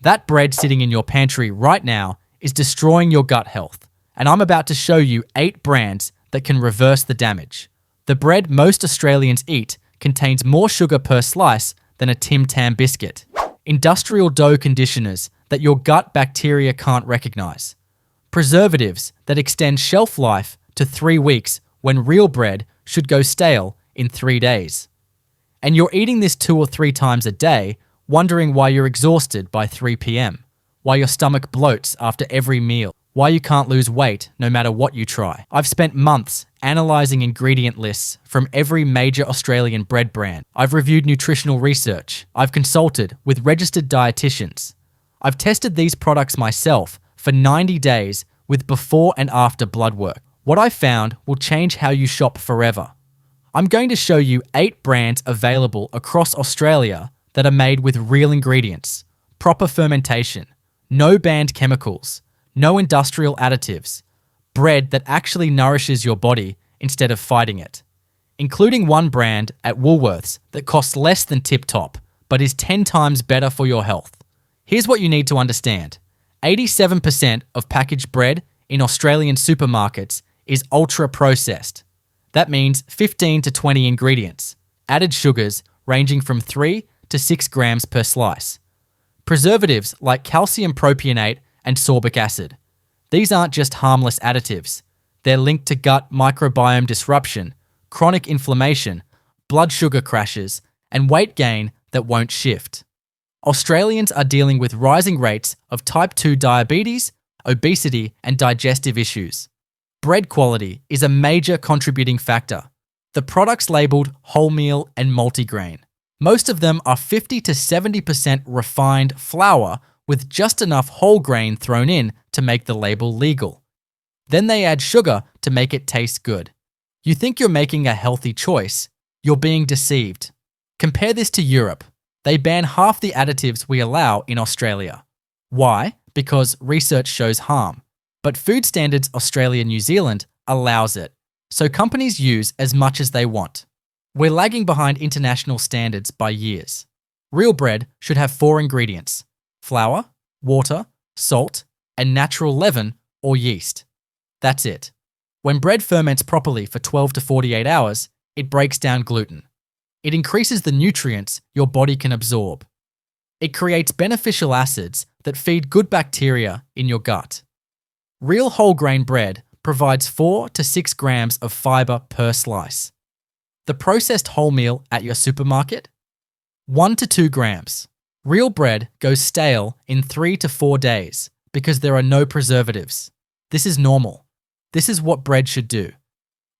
That bread sitting in your pantry right now is destroying your gut health, and I'm about to show you 8 brands that can reverse the damage. The bread most Australians eat contains more sugar per slice than a Tim Tam biscuit. Industrial dough conditioners that your gut bacteria can't recognize. Preservatives that extend shelf life to 3 weeks when real bread should go stale in 3 days. And you're eating this 2 or 3 times a day, wondering why you're exhausted by 3 p.m, why your stomach bloats after every meal, why you can't lose weight no matter what you try. I've spent months analysing ingredient lists from every major Australian bread brand. I've reviewed nutritional research. I've consulted with registered dietitians. I've tested these products myself for 90 days with before and after blood work. What I found will change how you shop forever. I'm going to show you 8 brands available across Australia that are made with real ingredients, proper fermentation, no banned chemicals, no industrial additives, bread that actually nourishes your body instead of fighting it, including one brand at Woolworths that costs less than Tip Top, but is 10 times better for your health. Here's what you need to understand. 87% of packaged bread in Australian supermarkets is ultra-processed. That means 15 to 20 ingredients, added sugars ranging from 3 to 6 grams per slice. Preservatives like calcium propionate and sorbic acid. These aren't just harmless additives. They're linked to gut microbiome disruption, chronic inflammation, blood sugar crashes, and weight gain that won't shift. Australians are dealing with rising rates of type 2 diabetes, obesity, and digestive issues. Bread quality is a major contributing factor. The products labelled wholemeal and multigrain. Most of them are 50 to 70% refined flour with just enough whole grain thrown in to make the label legal. Then they add sugar to make it taste good. You think you're making a healthy choice. You're being deceived. Compare this to Europe. They ban half the additives we allow in Australia. Why? Because research shows harm. But Food Standards Australia-New Zealand allows it, so companies use as much as they want. We're lagging behind international standards by years. Real bread should have 4 ingredients: flour, water, salt, and natural leaven or yeast. That's it. When bread ferments properly for 12 to 48 hours, it breaks down gluten. It increases the nutrients your body can absorb. It creates beneficial acids that feed good bacteria in your gut. Real whole grain bread provides 4 to 6 grams of fiber per slice. The processed wholemeal at your supermarket? 1 to 2 grams. Real bread goes stale in 3 to 4 days because there are no preservatives. This is normal. This is what bread should do.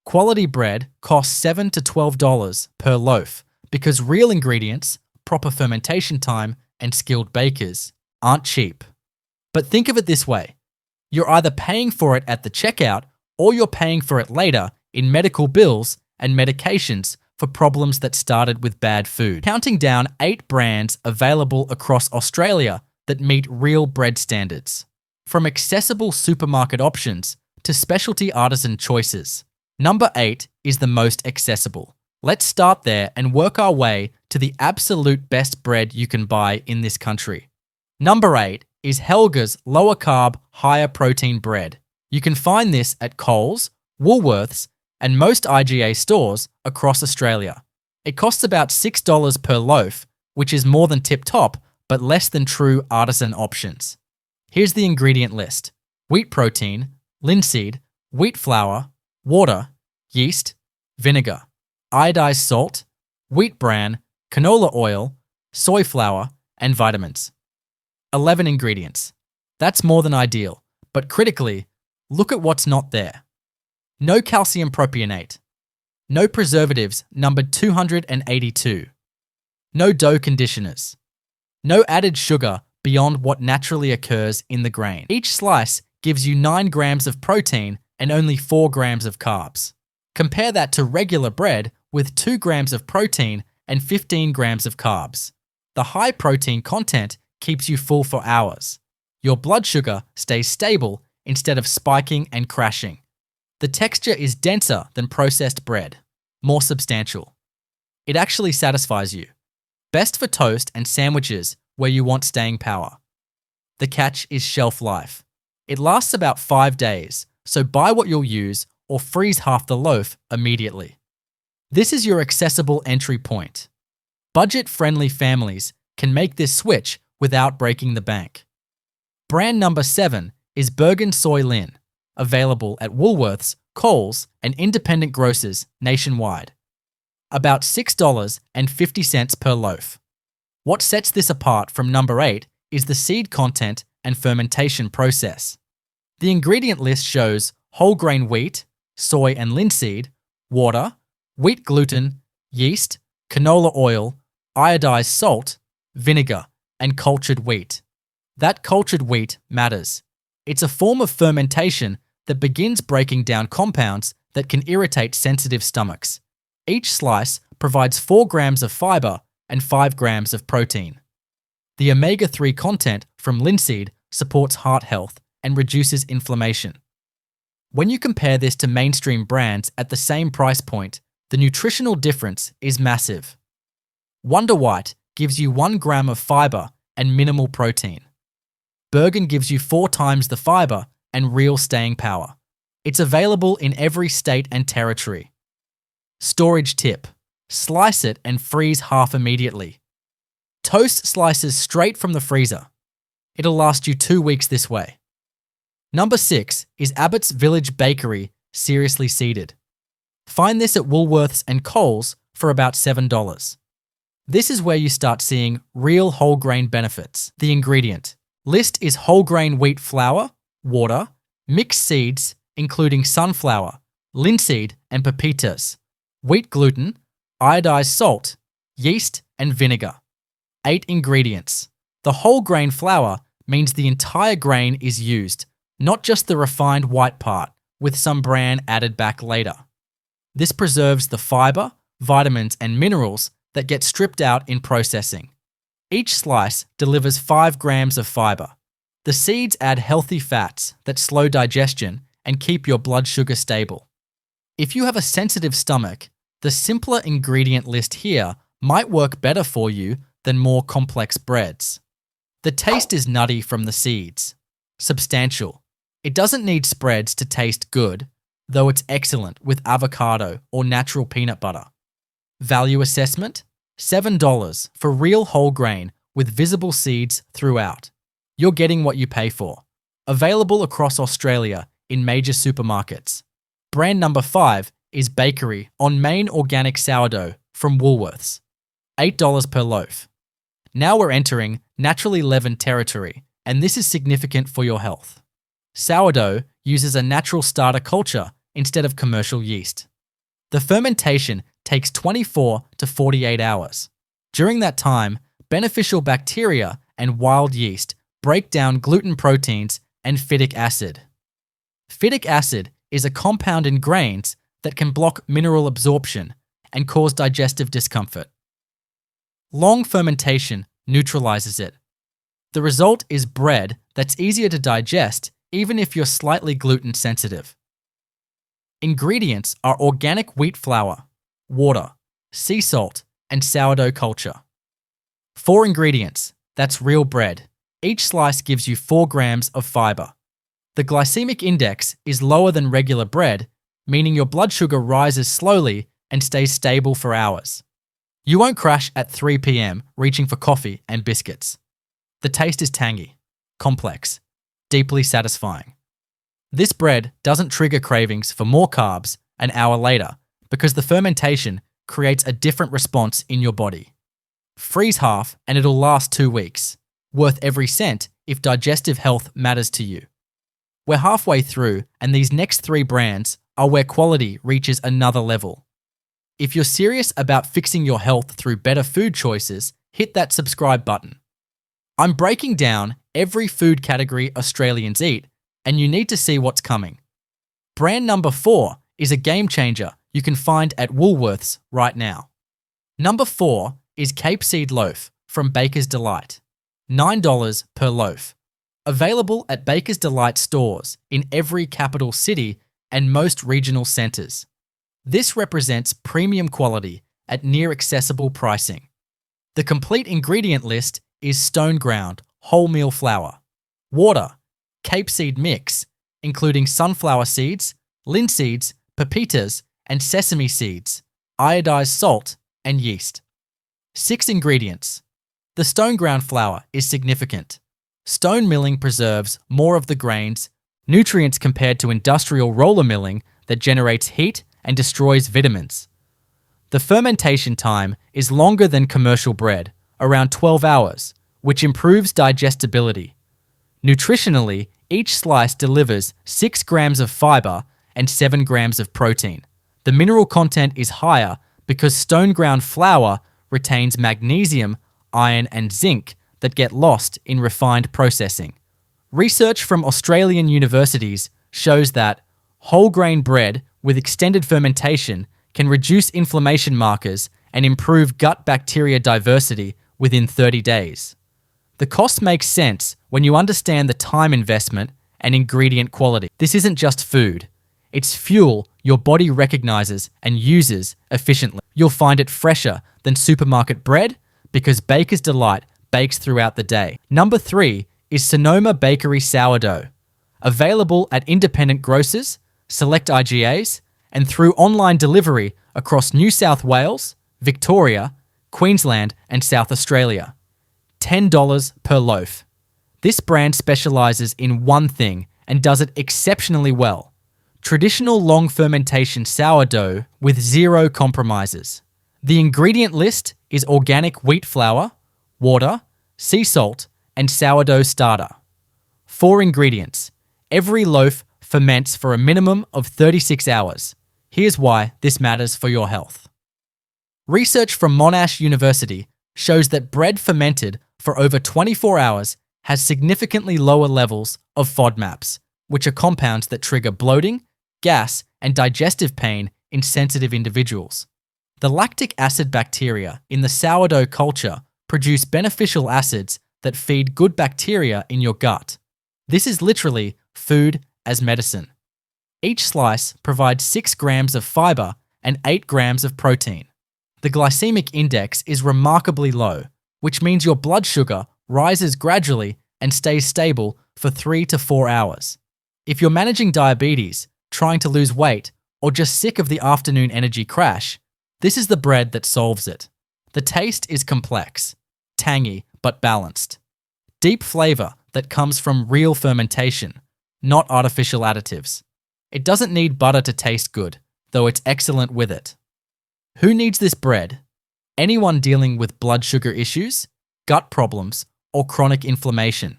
Quality bread costs $7 to $12 per loaf because real ingredients, proper fermentation time, and skilled bakers aren't cheap. But think of it this way. You're either paying for it at the checkout or you're paying for it later in medical bills and medications for problems that started with bad food. Counting down 8 brands available across Australia that meet real bread standards. From accessible supermarket options to specialty artisan choices. Number 8 is the most accessible. Let's start there and work our way to the absolute best bread you can buy in this country. Number 8 is Helga's lower carb, higher protein bread. You can find this at Coles, Woolworths, and most IGA stores across Australia. It costs about $6 per loaf, which is more than Tip Top, but less than true artisan options. Here's the ingredient list: wheat protein, linseed, wheat flour, water, yeast, vinegar, iodized salt, wheat bran, canola oil, soy flour, and vitamins. 11 ingredients. That's more than ideal, but critically, look at what's not there. No calcium propionate. No preservatives numbered 282. No dough conditioners. No added sugar beyond what naturally occurs in the grain. Each slice gives you 9 grams of protein and only 4 grams of carbs. Compare that to regular bread with 2 grams of protein and 15 grams of carbs. The high protein content keeps you full for hours. Your blood sugar stays stable instead of spiking and crashing. The texture is denser than processed bread, more substantial. It actually satisfies you. Best for toast and sandwiches where you want staying power. The catch is shelf life. It lasts about 5 days, so buy what you'll use or freeze half the loaf immediately. This is your accessible entry point. Budget-friendly families can make this switch without breaking the bank. Brand number 7 is Bergen Soy Lin, available at Woolworths, Coles, and independent grocers nationwide. About $6.50 per loaf. What sets this apart from number 8 is the seed content and fermentation process. The ingredient list shows whole grain wheat, soy and linseed, water, wheat gluten, yeast, canola oil, iodized salt, vinegar, and cultured wheat. That cultured wheat matters. It's a form of fermentation that begins breaking down compounds that can irritate sensitive stomachs. Each slice provides 4 grams of fiber and 5 grams of protein. The omega-3 content from linseed supports heart health and reduces inflammation. When you compare this to mainstream brands at the same price point, the nutritional difference is massive. Wonder White gives you 1 gram of fiber and minimal protein. Bergen gives you 4 times the fiber and real staying power. It's available in every state and territory. Storage tip: slice it and freeze half immediately. Toast slices straight from the freezer. It'll last you 2 weeks this way. Number 6 is Abbott's Village Bakery Seriously Seeded. Find this at Woolworths and Coles for about $7. This is where you start seeing real whole grain benefits. The ingredient list is whole grain wheat flour, water, mixed seeds, including sunflower, linseed, and pepitas, wheat gluten, iodized salt, yeast, and vinegar. 8 ingredients. The whole grain flour means the entire grain is used, not just the refined white part, with some bran added back later. This preserves the fiber, vitamins, and minerals that get stripped out in processing. Each slice delivers 5 grams of fiber. The seeds add healthy fats that slow digestion and keep your blood sugar stable. If you have a sensitive stomach, the simpler ingredient list here might work better for you than more complex breads. The taste is nutty from the seeds. Substantial. It doesn't need spreads to taste good, though it's excellent with avocado or natural peanut butter. Value assessment: $7 for real whole grain with visible seeds throughout. You're getting what you pay for. Available across Australia in major supermarkets. Brand number 5 is Bakery on Main Organic Sourdough from Woolworths. $8 per loaf. Now we're entering naturally leavened territory, and this is significant for your health. Sourdough uses a natural starter culture instead of commercial yeast. The fermentation takes 24 to 48 hours. During that time, beneficial bacteria and wild yeast break down gluten proteins and phytic acid. Phytic acid is a compound in grains that can block mineral absorption and cause digestive discomfort. Long fermentation neutralizes it. The result is bread that's easier to digest even if you're slightly gluten sensitive. Ingredients are organic wheat flour, water, sea salt, and sourdough culture. 4 ingredients, that's real bread. Each slice gives you 4 grams of fiber. The glycemic index is lower than regular bread, meaning your blood sugar rises slowly and stays stable for hours. You won't crash at 3 p.m. reaching for coffee and biscuits. The taste is tangy, complex, deeply satisfying. This bread doesn't trigger cravings for more carbs an hour later because the fermentation creates a different response in your body. Freeze half and it'll last 2 weeks, worth every cent if digestive health matters to you. We're halfway through, and these next 3 brands are where quality reaches another level. If you're serious about fixing your health through better food choices, hit that subscribe button. I'm breaking down every food category Australians eat, and you need to see what's coming. Brand number 4 is a game changer you can find at Woolworths right now. Number 4 is Cape Seed Loaf from Baker's Delight. $9 per loaf. Available at Baker's Delight stores in every capital city and most regional centres. This represents premium quality at near accessible pricing. The complete ingredient list is stone ground wholemeal flour, water, capeseed mix, including sunflower seeds, linseeds, pepitas, and sesame seeds, iodized salt, and yeast. 6 ingredients. The stone ground flour is significant. Stone milling preserves more of the grains, nutrients compared to industrial roller milling that generates heat and destroys vitamins. The fermentation time is longer than commercial bread, around 12 hours, which improves digestibility. Nutritionally, each slice delivers 6 grams of fiber and 7 grams of protein. The mineral content is higher because stone ground flour retains magnesium, iron, and zinc that get lost in refined processing. Research from Australian universities shows that whole grain bread with extended fermentation can reduce inflammation markers and improve gut bacteria diversity within 30 days. The cost makes sense when you understand the time investment and ingredient quality. This isn't just food. It's fuel your body recognizes and uses efficiently. You'll find it fresher than supermarket bread because Baker's Delight bakes throughout the day. Number 3 is Sonoma Bakery Sourdough. Available at independent grocers, select IGAs, and through online delivery across New South Wales, Victoria, Queensland, and South Australia. $10 per loaf. This brand specializes in one thing and does it exceptionally well. Traditional long fermentation sourdough with 0 compromises. The ingredient list is organic wheat flour, water, sea salt, and sourdough starter. 4 ingredients. Every loaf ferments for a minimum of 36 hours. Here's why this matters for your health. Research from Monash University shows that bread fermented for over 24 hours has significantly lower levels of FODMAPs, which are compounds that trigger bloating, gas, and digestive pain in sensitive individuals. The lactic acid bacteria in the sourdough culture produce beneficial acids that feed good bacteria in your gut. This is literally food as medicine. Each slice provides 6 grams of fiber and 8 grams of protein. The glycemic index is remarkably low, which means your blood sugar rises gradually and stays stable for 3 to 4 hours. If you're managing diabetes, trying to lose weight, or just sick of the afternoon energy crash, this is the bread that solves it. The taste is complex, tangy but balanced. Deep flavor that comes from real fermentation, not artificial additives. It doesn't need butter to taste good, though it's excellent with it. Who needs this bread? Anyone dealing with blood sugar issues, gut problems, or chronic inflammation.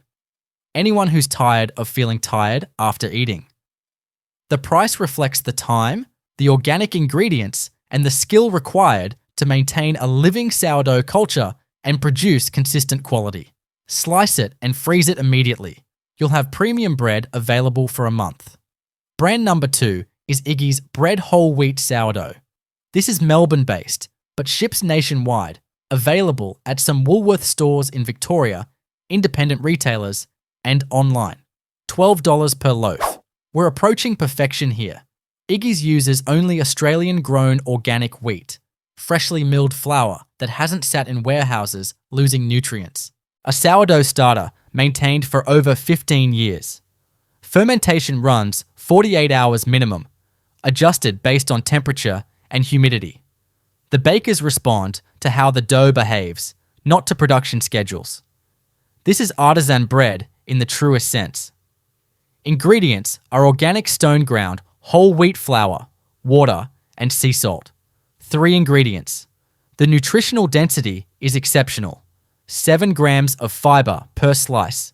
Anyone who's tired of feeling tired after eating. The price reflects the time, the organic ingredients, and the skill required to maintain a living sourdough culture and produce consistent quality. Slice it and freeze it immediately. You'll have premium bread available for a month. Brand number 2 is Iggy's Bread Whole Wheat Sourdough. This is Melbourne-based, but ships nationwide, available at some Woolworths stores in Victoria, independent retailers, and online. $12 per loaf. We're approaching perfection here. Iggy's uses only Australian-grown organic wheat, freshly milled flour that hasn't sat in warehouses losing nutrients. A sourdough starter maintained for over 15 years. Fermentation runs 48 hours minimum, adjusted based on temperature and humidity. The bakers respond to how the dough behaves, not to production schedules. This is artisan bread in the truest sense. Ingredients are organic stone ground, whole wheat flour, water, and sea salt. 3 ingredients. The nutritional density is exceptional. 7 grams of fiber per slice.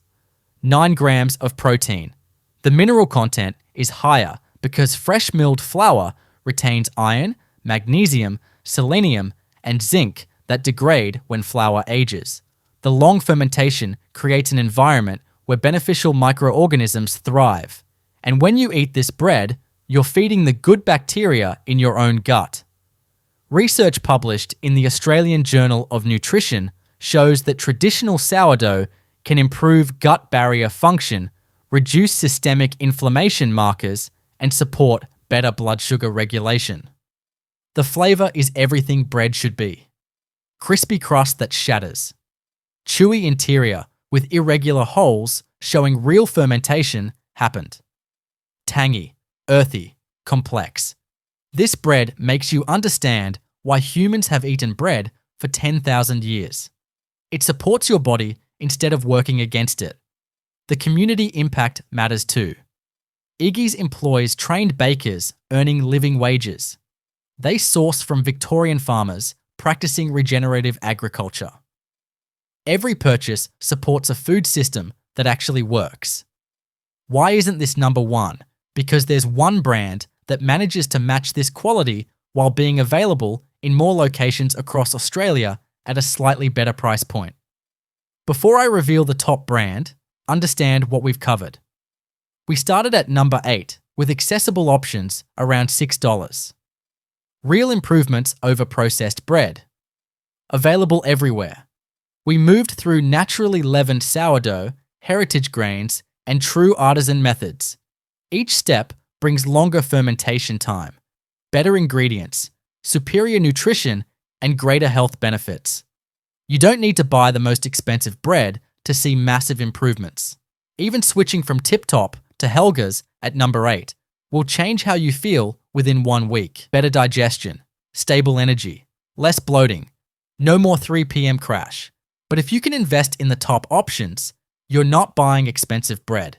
9 grams of protein. The mineral content is higher because fresh milled flour retains iron, magnesium, selenium, and zinc that degrade when flour ages. The long fermentation creates an environment where beneficial microorganisms thrive. And when you eat this bread, you're feeding the good bacteria in your own gut. Research published in the Australian Journal of Nutrition shows that traditional sourdough can improve gut barrier function, reduce systemic inflammation markers, and support better blood sugar regulation. The flavor is everything bread should be. Crispy crust that shatters. Chewy interior with irregular holes showing real fermentation happened. Tangy, earthy, complex. This bread makes you understand why humans have eaten bread for 10,000 years. It supports your body instead of working against it. The community impact matters too. Iggy's employs trained bakers earning living wages. They source from Victorian farmers practicing regenerative agriculture. Every purchase supports a food system that actually works. Why isn't this number one? Because there's one brand that manages to match this quality while being available in more locations across Australia at a slightly better price point. Before I reveal the top brand, understand what we've covered. We started at number 8 with accessible options around $6. Real improvements over processed bread. Available everywhere. We moved through naturally leavened sourdough, heritage grains, and true artisan methods. Each step brings longer fermentation time, better ingredients, superior nutrition, and greater health benefits. You don't need to buy the most expensive bread to see massive improvements. Even switching from Tip Top to Helga's at number 8 will change how you feel within 1 week. Better digestion, stable energy, less bloating, no more 3 p.m. crash. But if you can invest in the top options, you're not buying expensive bread.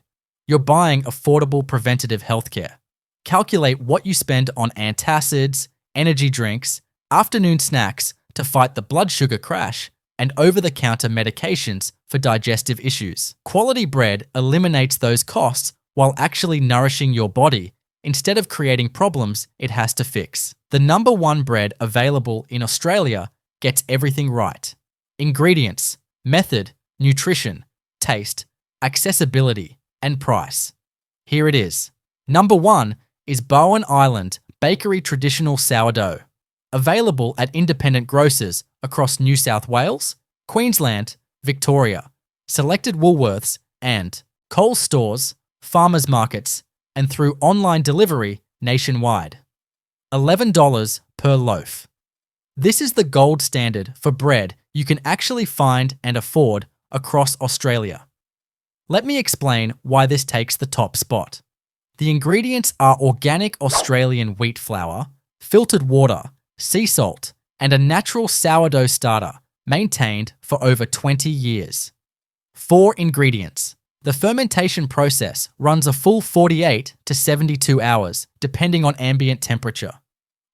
You're buying affordable preventative healthcare. Calculate what you spend on antacids, energy drinks, afternoon snacks to fight the blood sugar crash, and over-the-counter medications for digestive issues. Quality bread eliminates those costs while actually nourishing your body instead of creating problems it has to fix. The number 1 bread available in Australia gets everything right. Ingredients, method, nutrition, taste, accessibility, and price. Here it is. Number 1 is Bowen Island Bakery Traditional Sourdough, available at independent grocers across New South Wales, Queensland, Victoria, selected Woolworths and Coles stores, farmers markets, and through online delivery nationwide. $11 per loaf. This is the gold standard for bread you can actually find and afford across Australia. Let me explain why this takes the top spot. The ingredients are organic Australian wheat flour, filtered water, sea salt, and a natural sourdough starter maintained for over 20 years. 4 ingredients. The fermentation process runs a full 48 to 72 hours, depending on ambient temperature.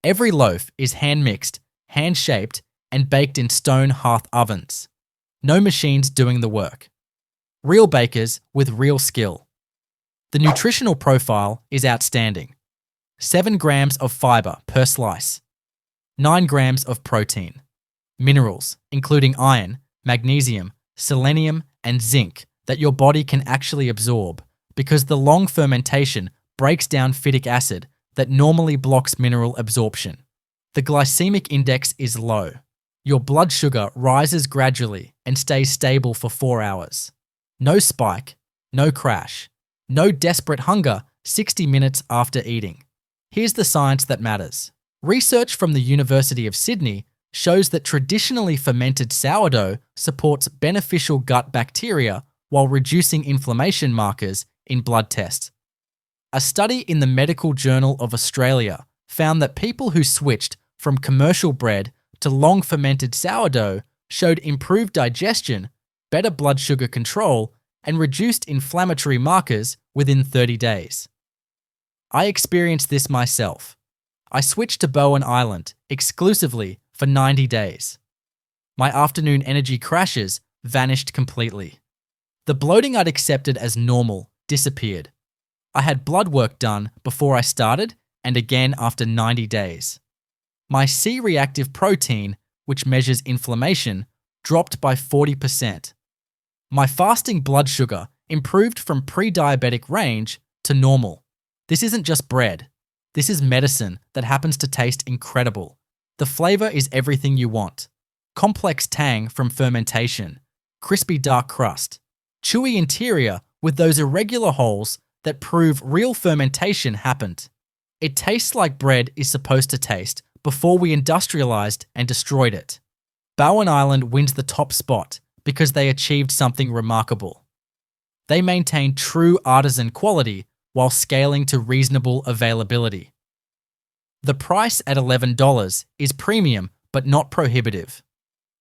Every loaf is hand-mixed, hand-shaped, and baked in stone hearth ovens. No machines doing the work. Real bakers with real skill. The nutritional profile is outstanding. 7 grams of fiber per slice. 9 grams of protein. Minerals, including iron, magnesium, selenium, and zinc that your body can actually absorb because the long fermentation breaks down phytic acid that normally blocks mineral absorption. The glycemic index is low. Your blood sugar rises gradually and stays stable for 4 hours. No spike, no crash, no desperate hunger 60 minutes after eating. Here's the science that matters. Research from the University of Sydney shows that traditionally fermented sourdough supports beneficial gut bacteria while reducing inflammation markers in blood tests. A study in the Medical Journal of Australia found that people who switched from commercial bread to long fermented sourdough showed improved digestion, better blood sugar control, and reduced inflammatory markers within 30 days. I experienced this myself. I switched to Bowen Island exclusively for 90 days. My afternoon energy crashes vanished completely. The bloating I'd accepted as normal disappeared. I had blood work done before I started and again after 90 days. My C-reactive protein, which measures inflammation, dropped by 40%. My fasting blood sugar improved from pre-diabetic range to normal. This isn't just bread. This is medicine that happens to taste incredible. The flavor is everything you want. Complex tang from fermentation, crispy dark crust, chewy interior with those irregular holes that prove real fermentation happened. It tastes like bread is supposed to taste before we industrialized and destroyed it. Bowen Island wins the top spot because they achieved something remarkable. They maintain true artisan quality while scaling to reasonable availability. The price at $11 is premium but not prohibitive.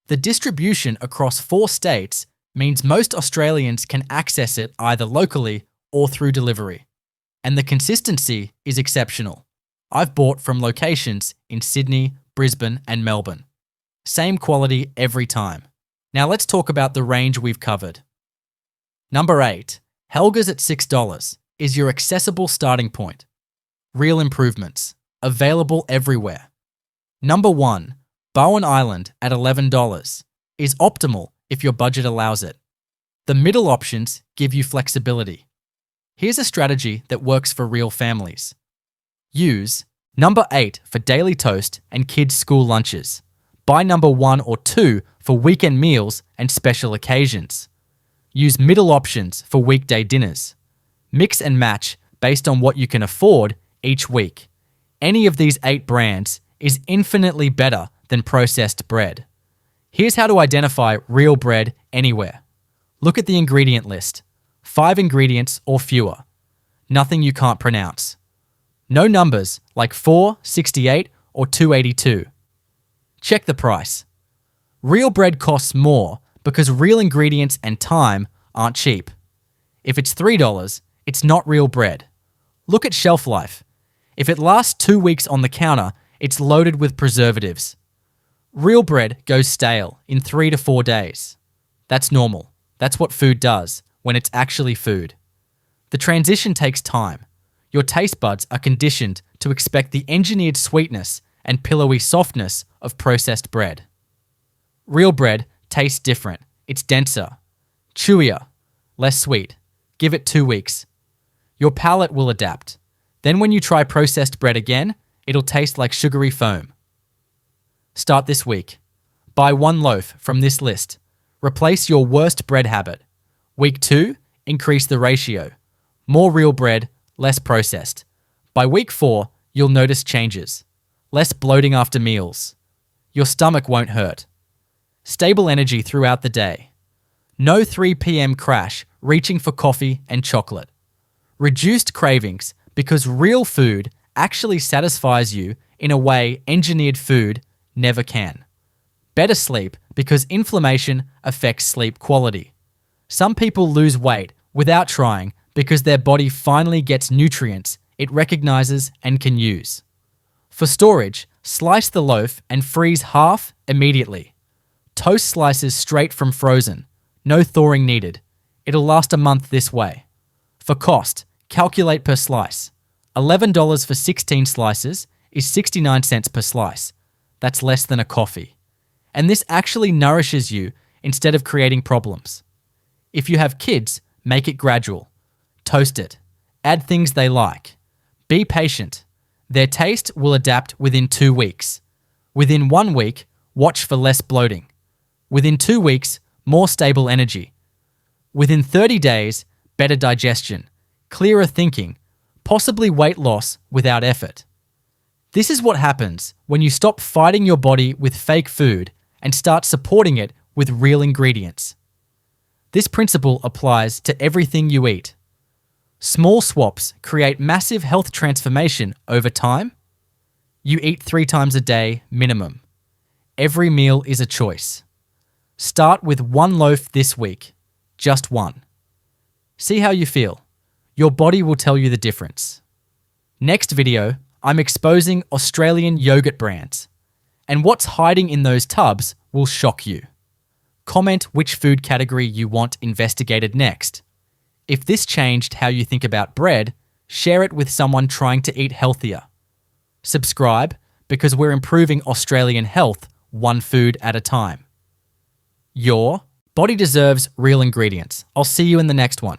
The distribution across 4 states means most Australians can access it either locally or through delivery. And the consistency is exceptional. I've bought from locations in Sydney, Brisbane, and Melbourne. Same quality every time. Now let's talk about the range we've covered. Number 8. Helga's at $6 is your accessible starting point. Real improvements. Available everywhere. Number 1. Bowen Island at $11 is optimal if your budget allows it. The middle options give you flexibility. Here's a strategy that works for real families. Use number 8 for daily toast and kids' school lunches. Buy number 1 or 2 for weekend meals and special occasions. Use middle options for weekday dinners. Mix and match based on what you can afford each week. Any of these 8 brands is infinitely better than processed bread. Here's how to identify real bread anywhere. Look at the ingredient list. 5 ingredients or fewer. Nothing you can't pronounce. No numbers like 4, 68, or 282. Check the price. Real bread costs more because real ingredients and time aren't cheap. If it's $3, it's not real bread. Look at shelf life. If it lasts 2 weeks on the counter, it's loaded with preservatives. Real bread goes stale in 3 to 4 days. That's normal. That's what food does when it's actually food. The transition takes time. Your taste buds are conditioned to expect the engineered sweetness and pillowy softness of processed bread. Real bread tastes different. It's denser, chewier, less sweet. Give it 2 weeks. Your palate will adapt. Then when you try processed bread again, it'll taste like sugary foam. Start this week. Buy 1 loaf from this list. Replace your worst bread habit. Week 2, increase the ratio. More real bread, less processed. By week 4, you'll notice changes. Less bloating after meals. Your stomach won't hurt. Stable energy throughout the day. No 3 p.m. crash reaching for coffee and chocolate. Reduced cravings because real food actually satisfies you in a way engineered food never can. Better sleep because inflammation affects sleep quality. Some people lose weight without trying because their body finally gets nutrients it recognizes and can use. For storage, slice the loaf and freeze half immediately. Toast slices straight from frozen. No thawing needed. It'll last a month this way. For cost, calculate per slice. $11 for 16 slices is 69 cents per slice. That's less than a coffee. And this actually nourishes you instead of creating problems. If you have kids, make it gradual. Toast it. Add things they like. Be patient. Their taste will adapt within 2 weeks. Within 1 week, watch for less bloating. Within 2 weeks, more stable energy. Within 30 days, better digestion, clearer thinking, possibly weight loss without effort. This is what happens when you stop fighting your body with fake food and start supporting it with real ingredients. This principle applies to everything you eat. Small swaps create massive health transformation over time. You eat 3 times a day minimum. Every meal is a choice. Start with 1 loaf this week, just 1. See how you feel. Your body will tell you the difference. Next video, I'm exposing Australian yogurt brands. And what's hiding in those tubs will shock you. Comment which food category you want investigated next. If this changed how you think about bread, share it with someone trying to eat healthier. Subscribe because we're improving Australian health 1 food at a time. Your body deserves real ingredients. I'll see you in the next one.